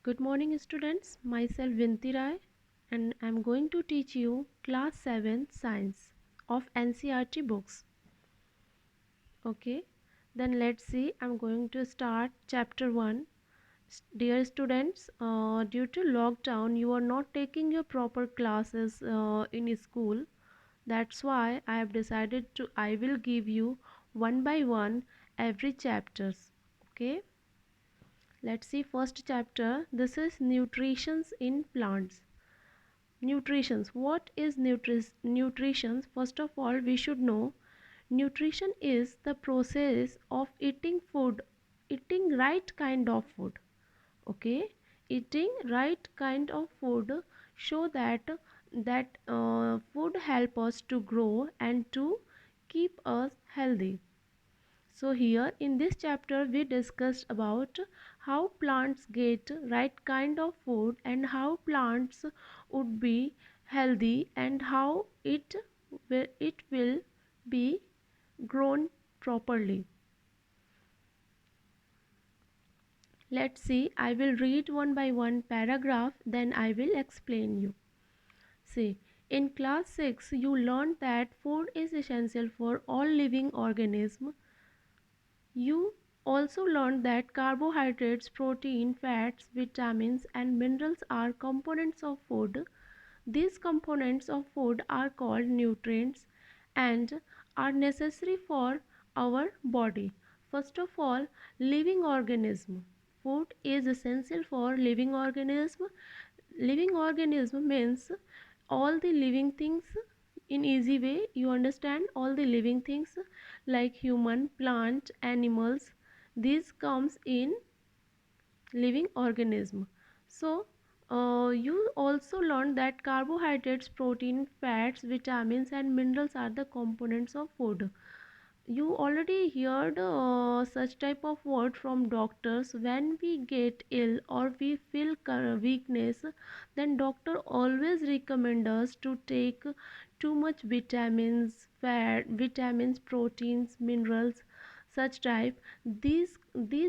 Good morning students, myself Vinti Rai and I am going to teach you class 7 science of NCERT books. Okay, then let's see, I am going to start chapter 1. Dear students, due to lockdown you are not taking your proper classes in school. That's why I have decided to I will give you one by one every chapters. Okay, let's see first chapter. This is nutrition in plants. Nutrition. What is nutrition? First of all, we should know nutrition is the process of eating food, eating right kind of food. Okay, eating right kind of food show that food help us to grow and to keep us healthy. So here in this chapter we discussed about how plants get right kind of food and how plants would be healthy and how it will be grown properly. Let's see, I will read one by one paragraph, then I will explain you. See, in class 6 you learned that food is essential for all living organisms. You also learned that carbohydrates, protein, fats, vitamins, and minerals are components of food. These components of food are called nutrients and are necessary for our body. First of all, living organism. Food is essential for living organism. Living organism means all the living things. In easy way you understand, all the living things like human, plant, animals, these comes in living organism. So you also learned that carbohydrates, protein, fats, vitamins and minerals are the components of food. You already heard such type of word from doctors. When we get ill or we feel weakness, then doctor always recommend us to take too much vitamins, proteins, minerals, such type. These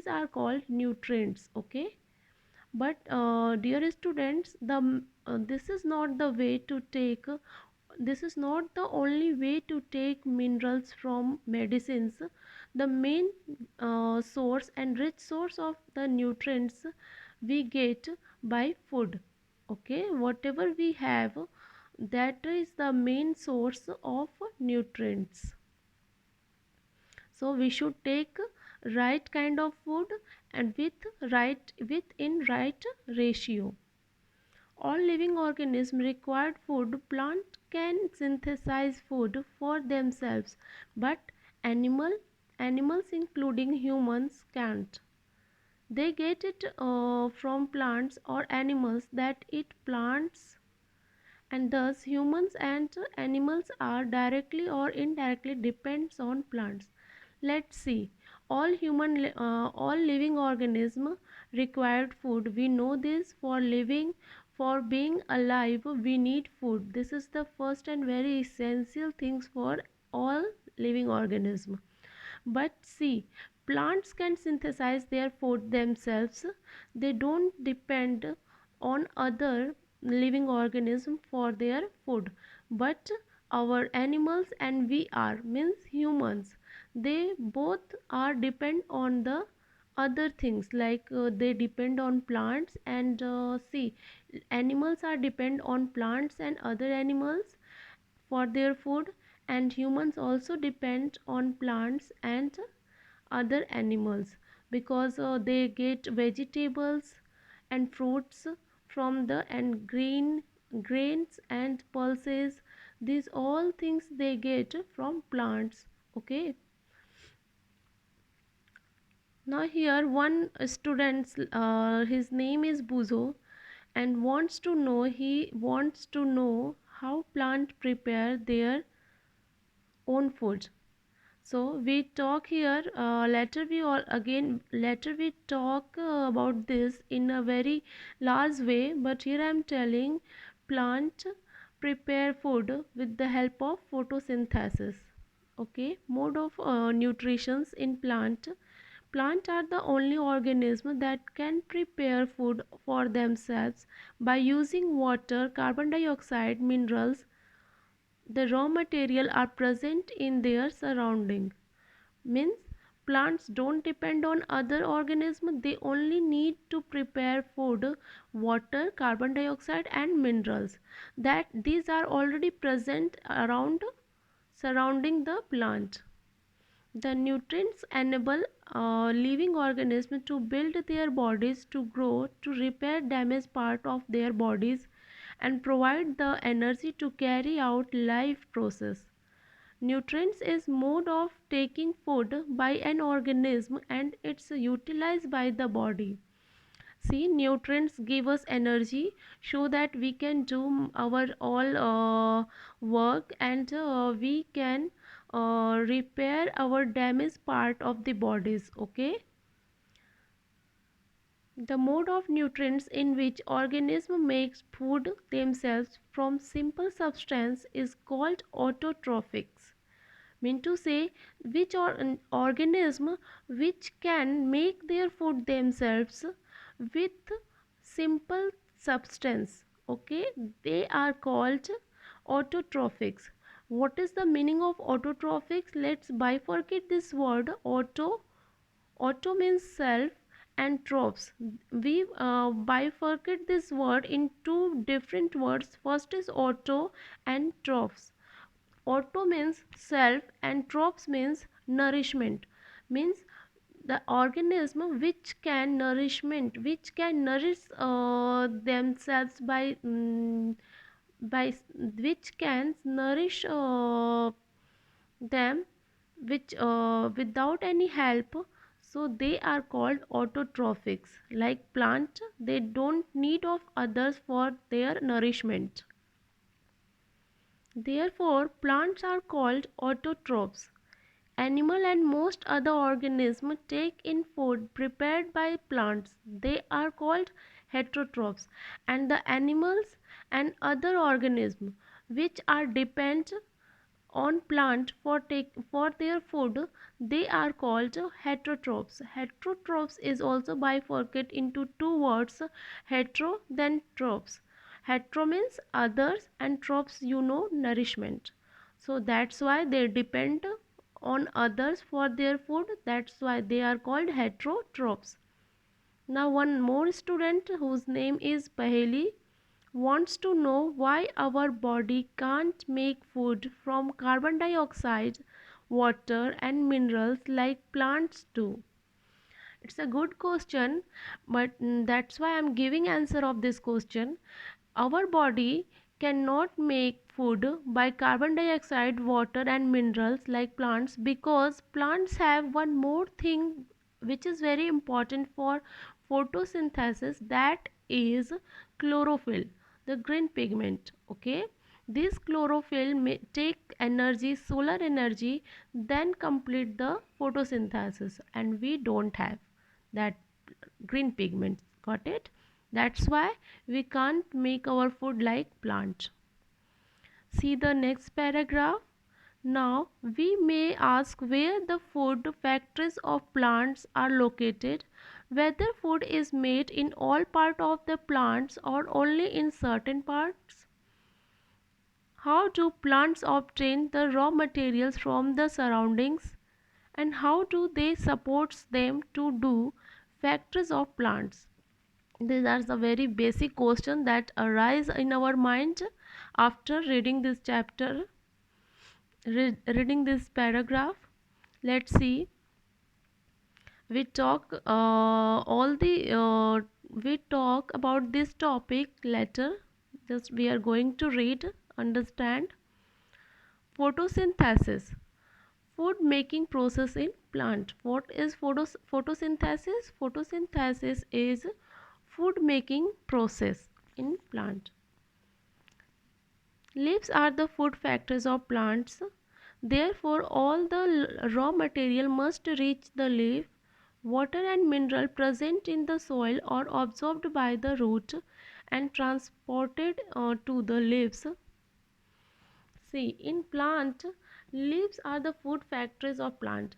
are called nutrients. Okay, but dear students, this is not the way to take, this is not the only way to take minerals from medicines. The main source and rich source of the nutrients we get by food. Okay, whatever we have, that is the main source of nutrients. So we should take right kind of food and within right ratio. All living organisms require food. Plant can synthesize food for themselves, but animals including humans can't. They get it from plants or animals that eat plants, and thus humans and animals are directly or indirectly depends on plants. Let's see, all living organisms required food. We know this. For living, for being alive we need food. This is the first and very essential things for all living organisms. But see, plants can synthesize their food themselves. They don't depend on other living organism for their food. But our animals and we are means humans, they both are depend on the other things, like they depend on plants and see, animals are depend on plants and other animals for their food, and humans also depend on plants and other animals because they get vegetables and fruits from the and grains and pulses. These all things they get from plants. Okay, now here one student, his name is Buzo, and he wants to know how plant prepare their own food. So we talk here, later we talk about this in a very large way, but here I am telling plant prepare food with the help of photosynthesis. Okay, mode of nutrition in plant. Plants are the only organism that can prepare food for themselves by using water, carbon dioxide, minerals. The raw material are present in their surrounding. Means plants don't depend on other organisms, they only need to prepare food, water, carbon dioxide and minerals. That these are already present around surrounding the plant. The nutrients enable living organisms to build their bodies, to grow, to repair damaged part of their bodies, and provide the energy to carry out life process. Nutrients is mode of taking food by an organism and it's utilized by the body. See, nutrients give us energy so that we can do our all work, and we can repair our damaged part of the bodies. Okay, the mode of nutrients in which organism makes food themselves from simple substance is called autotrophics. Mean to say, which an organism which can make their food themselves with simple substance. Okay, they are called autotrophics. What is the meaning of autotrophics? Let's bifurcate this word. Auto means self and tropes. We bifurcate this word in two different words. First is auto and tropes. Auto means self and tropes means nourishment. Means the organism which can nourish themselves by which can nourish them which without any help, so they are called autotrophics. Like plant, they don't need of others for their nourishment. Therefore, plants are called autotrophs. Animal and most other organisms take in food prepared by plants. They are called heterotrophs. And the animals and other organisms which are dependent on plant for their food, they are called heterotrophs. Heterotrophs is also bifurcated into two words, hetero then trophs. Hetero means others and trophs, nourishment. So that's why they depend on others for their food. That's why they are called heterotrophs. Now one more student whose name is Paheli wants to know why our body can't make food from carbon dioxide, water and minerals like plants do. It's a good question, but that's why I'm giving answer of this question. Our body cannot make food by carbon dioxide, water and minerals like plants, because plants have one more thing which is very important for photosynthesis, that is chlorophyll, the green pigment. Okay, this chlorophyll may take energy, solar energy, then complete the photosynthesis, and we don't have that green pigment. Got it? That's why we can't make our food like plant. See the next paragraph. Now we may ask where the food factories of plants are located, whether food is made in all parts of the plants or only in certain parts. How do plants obtain the raw materials from the surroundings, and how do they support them to do factories of plants? These are the very basic questions that arise in our mind after reading this chapter, reading this paragraph. Let's see. We talk all the we talk about this topic later. Just we are going to read, understand. Photosynthesis, food making process in plant. What is photosynthesis? Photosynthesis is food making process in plant. Leaves are the food factories of plants. Therefore, all the raw material must reach the leaf. Water and mineral present in the soil are absorbed by the root and transported to the leaves. See, in plant, leaves are the food factories of plant.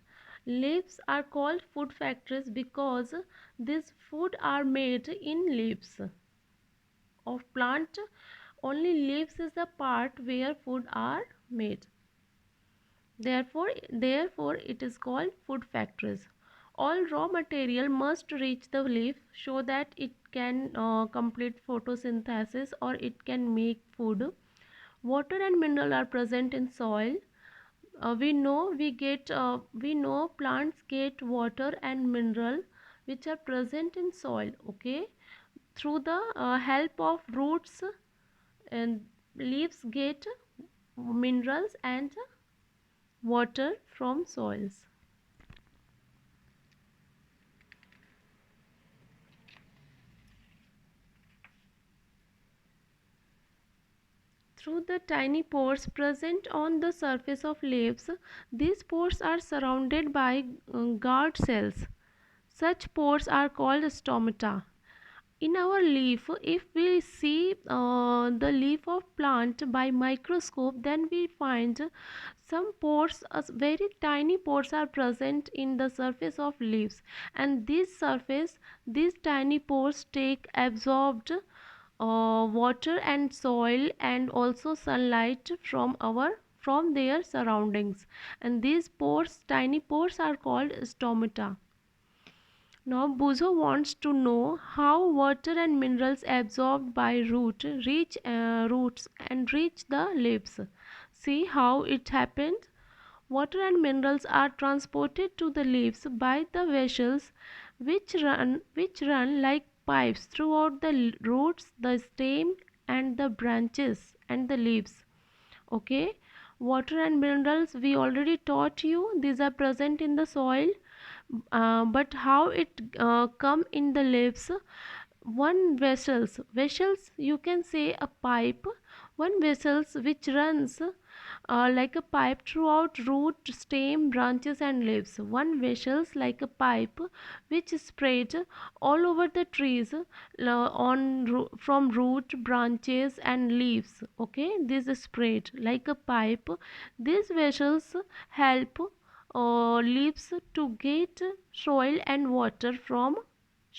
Leaves are called food factories because these food are made in leaves of plant. Only leaves is the part where food are made. Therefore it is called food factories. All raw material must reach the leaf so that it can complete photosynthesis or it can make food. Water and mineral are present in soil. We know plants get water and mineral which are present in soil. Okay, through the help of roots and leaves get minerals and water from soils. Through the tiny pores present on the surface of leaves, these pores are surrounded by guard cells. Such pores are called stomata. In our leaf, if we see the leaf of plant by microscope, then we find some pores, very tiny pores are present in the surface of leaves, and these tiny pores take absorbed water and soil and also sunlight from their surroundings, and these pores, tiny pores, are called stomata. Now Buzo wants to know how water and minerals absorbed by roots and reach the leaves. See how it happened. Water and minerals are transported to the leaves by the vessels which run like pipes throughout the roots, the stem, and the branches and the leaves. Okay, water and minerals we already taught you, these are present in the soil, but how it come in the leaves. One vessels you can say a pipe, one vessels which runs like a pipe throughout root, stem, branches and leaves. One vessels like a pipe which spread all over the trees from root, branches and leaves. Okay, this is spread like a pipe. These vessels help leaves to get soil and water from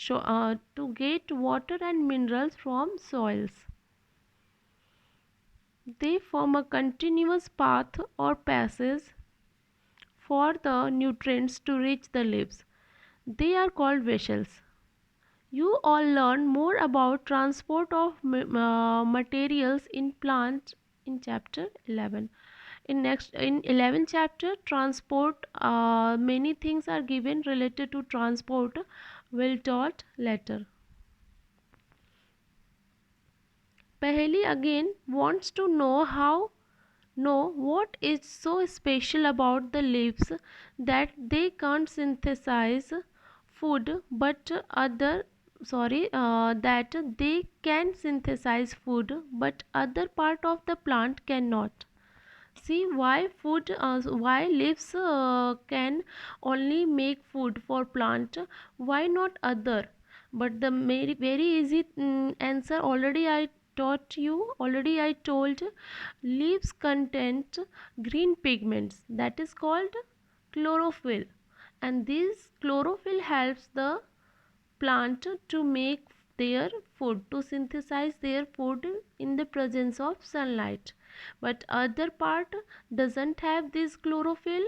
to get water and minerals from soils. They form a continuous path or passage for the nutrients to reach the leaves. They are called vessels. You all learn more about transport of materials in plant in chapter 11. In 11th chapter, transport, many things are given related to transport, will taught later. Paheli again wants to know what is so special about the leaves that they can't synthesize food but other that they can synthesize food but other part of the plant cannot. See why leaves can only make food for plant, why not other? But the very easy answer already I taught you, already I told. Leaves contain green pigments that is called chlorophyll, and this chlorophyll helps the plant to make their food, to synthesize their food in the presence of sunlight, but other part doesn't have this chlorophyll.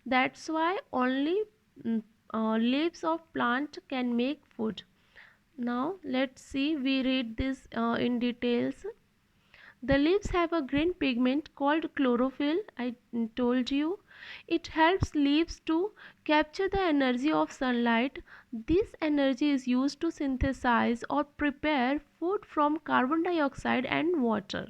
That's why only leaves of plant can make food. Now let's see, we read this in details. The leaves have a green pigment called chlorophyll. I told you. It helps leaves to capture the energy of sunlight. This energy is used to synthesize or prepare food from carbon dioxide and water.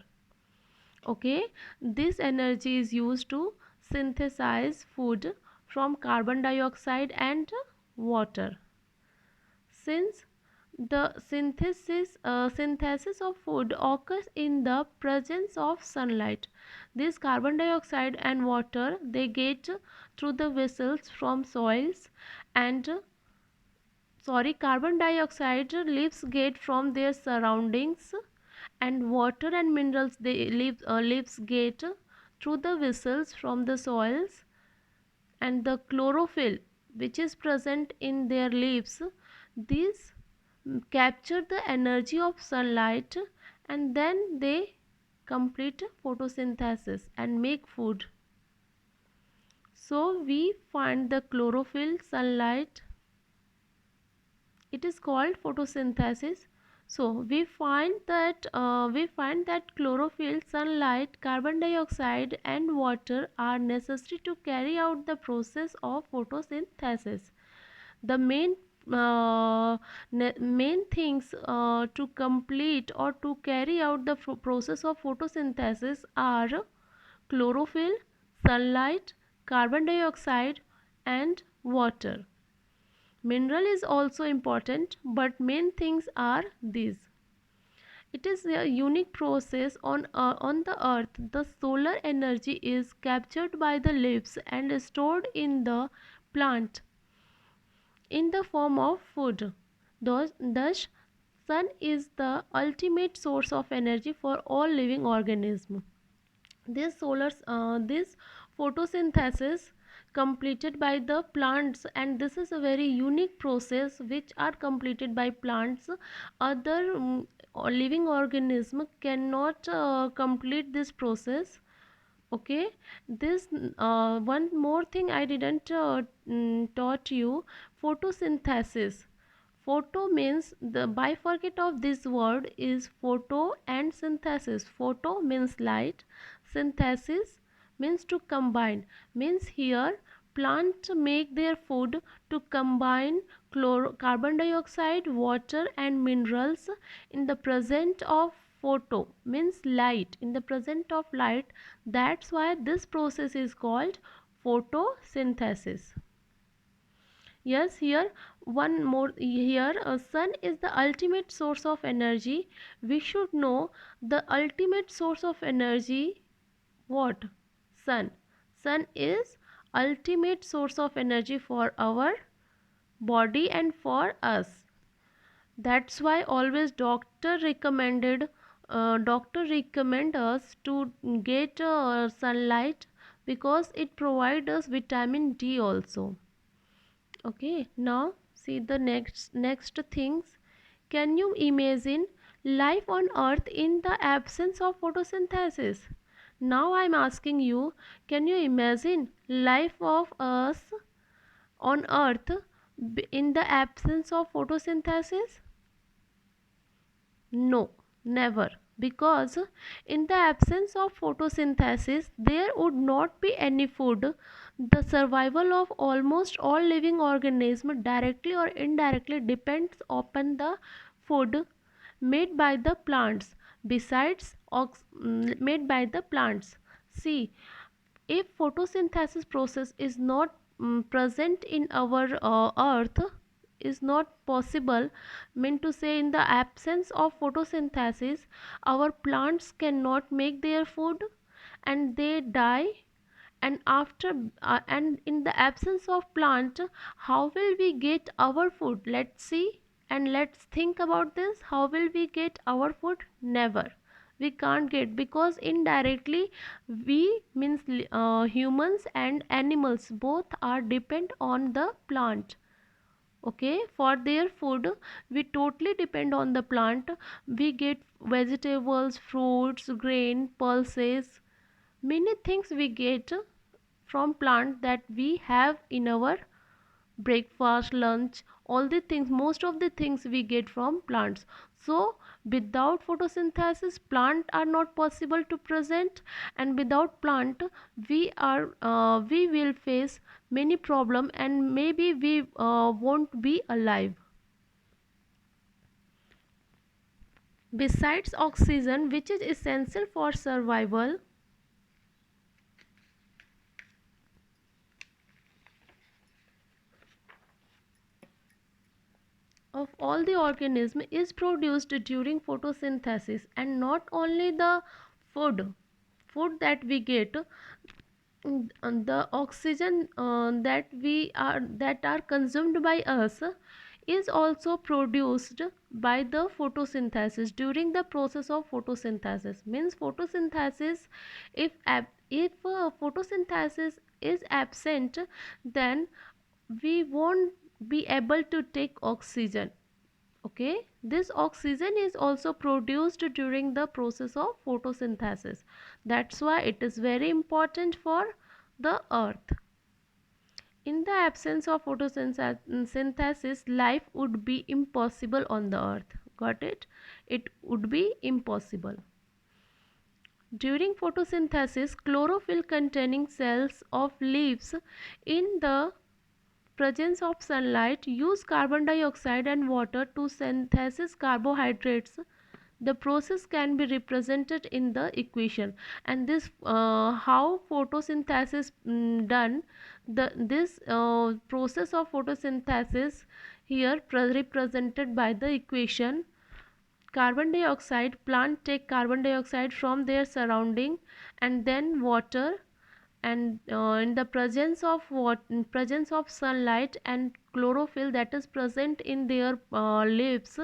Okay, this energy is used to synthesize food from carbon dioxide and water. Since the synthesis of food occurs in the presence of sunlight, this carbon dioxide and water they get through the vessels from soils, and carbon dioxide leaves get from their surroundings, and water and minerals leaves get through the vessels from the soils, and the chlorophyll which is present in their leaves. These capture the energy of sunlight, and then they complete photosynthesis and make food. So we find the chlorophyll, sunlight, it is called photosynthesis. So we find that chlorophyll, sunlight, carbon dioxide and water are necessary to carry out the process of photosynthesis. The uh, main things to complete or to carry out the process of photosynthesis are chlorophyll, sunlight, carbon dioxide and water. Mineral is also important, but main things are these. It is a unique process on the earth. The solar energy is captured by the leaves and stored in the plant in the form of food. Thus, sun is the ultimate source of energy for all living organisms. This photosynthesis completed by the plants, and this is a very unique process which are completed by plants. Other living organism cannot complete this process. Okay, this one more thing I didn't taught you: photosynthesis. Photo means, the bifurcate of this word is photo and synthesis. Photo means light, synthesis means to combine. Means here plants make their food to combine carbon dioxide, water and minerals in the present of photo, means light, in the present of light. That's why this process is called photosynthesis. Yes, here one more here, sun is the ultimate source of energy. We should know the ultimate source of energy. What? Sun. Sun is ultimate source of energy for our body and for us. That's why always doctor recommend us to get sunlight, because it provides us vitamin D also. Okay, now see the next things. Can you imagine life on earth in the absence of photosynthesis? Now I'm asking you, can you imagine life of us on earth in the absence of photosynthesis? No, never. Because in the absence of photosynthesis, there would not be any food. The survival of almost all living organisms directly or indirectly depends upon the food made by the plants. Made by the plants. See, if photosynthesis process is not present in our earth, is not possible, mean to say, in the absence of photosynthesis, our plants cannot make their food and they die. And after and in the absence of plant, how will we get our food? Let's see, and let's think about this. How will we get our food? Never. We can't get, because indirectly we means humans and animals both are depend on the plant. Okay, for their food we totally depend on the plant. We get vegetables, fruits, grain, pulses, many things we get from plant that we have in our breakfast, lunch, all the things, most of the things we get from plants. So without photosynthesis, plant are not possible to present, and without plant we will face many problem, and maybe we won't be alive. Besides oxygen, which is essential for survival of all the organism, is produced during photosynthesis. And not only the food that we get, the oxygen that are consumed by us is also produced by the photosynthesis. During the process of photosynthesis, means photosynthesis, if photosynthesis is absent, then we won't be able to take oxygen. Okay, this oxygen is also produced during the process of photosynthesis. That's why it is very important for the earth. In the absence of photosynthesis, life would be impossible on the earth. Got it? It would be impossible. During photosynthesis, chlorophyll containing cells of leaves in the presence of sunlight use carbon dioxide and water to synthesize carbohydrates. The process can be represented in the equation, and this how photosynthesis done. This process of photosynthesis here represented by the equation. Carbon dioxide, plant take carbon dioxide from their surrounding and then water, and in the presence of sunlight and chlorophyll that is present in their leaves,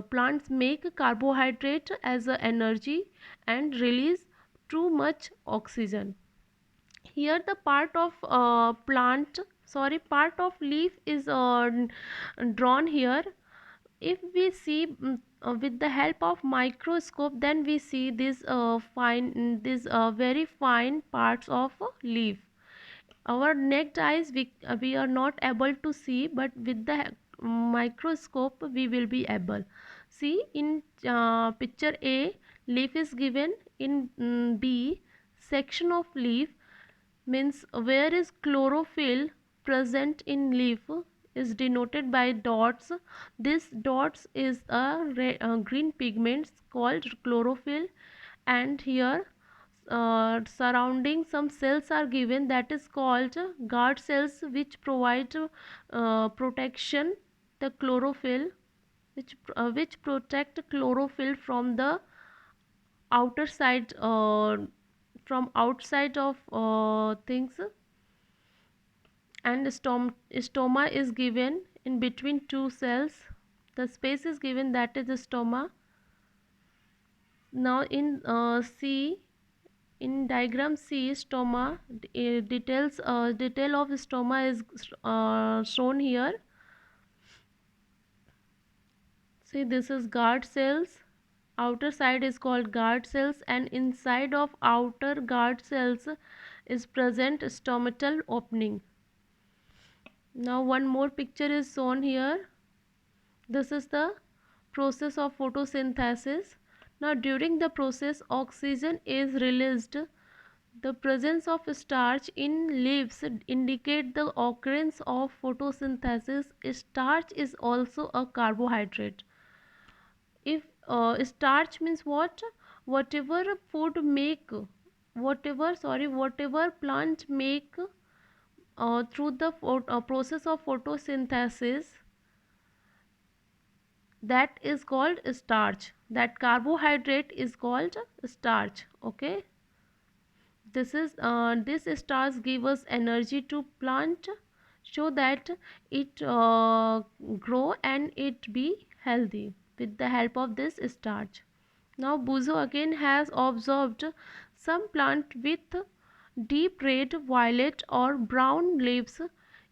plants make carbohydrate as a energy and release too much oxygen. Here the part of part of leaf is drawn here. If we see with the help of microscope, then we see these very fine parts of a leaf. Our naked eyes, we are not able to see, but with the microscope we will be able. See in picture A, leaf is given. In B, section of leaf, means where is chlorophyll present in leaf, is denoted by dots. This dots is a green pigments called chlorophyll, and here surrounding some cells are given, that is called guard cells, which provide protection the chlorophyll, which protect chlorophyll from the outer side, from outside of things. And stoma is given in between two cells. The space is given, that is the stoma. Now in C, in diagram C, stoma detail of stoma is shown here. See, this is guard cells. Outer side is called guard cells, and inside of outer guard cells is present stomatal opening. Now one more picture is shown here. This is the process of photosynthesis. Now during the process, oxygen is released. The presence of starch in leaves indicate the occurrence of photosynthesis. Starch is also a carbohydrate. If starch means what? Whatever food make, whatever plant make through the process of photosynthesis, that is called starch. That carbohydrate is called starch. Okay, this starch give us energy to plant, so that it grow and it be healthy with the help of this starch. Now Buzo again has observed some plant with deep red, violet or brown leaves.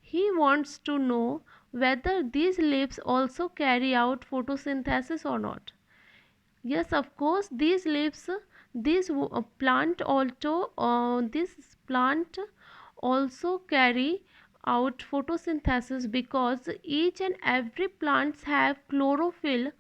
He wants to know whether these leaves also carry out photosynthesis or not. Yes, of course, these leaves, this plant also carry out photosynthesis, because each and every plants have chlorophyll,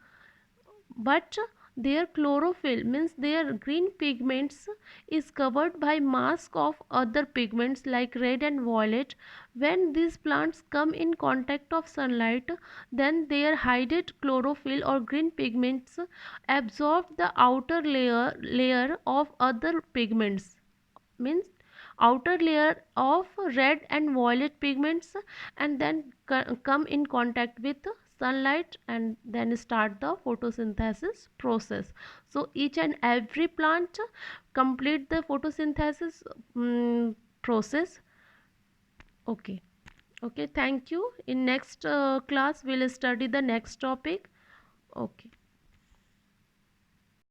but their chlorophyll, means their green pigments, is covered by mask of other pigments like red and violet. When these plants come in contact of sunlight, then their hidden chlorophyll or green pigments absorb the outer layer of other pigments, means outer layer of red and violet pigments, and then come in contact with sunlight and then start the photosynthesis process. So each and every plant complete the photosynthesis process. Okay. Okay, thank you. In next class we'll study the next topic. Okay.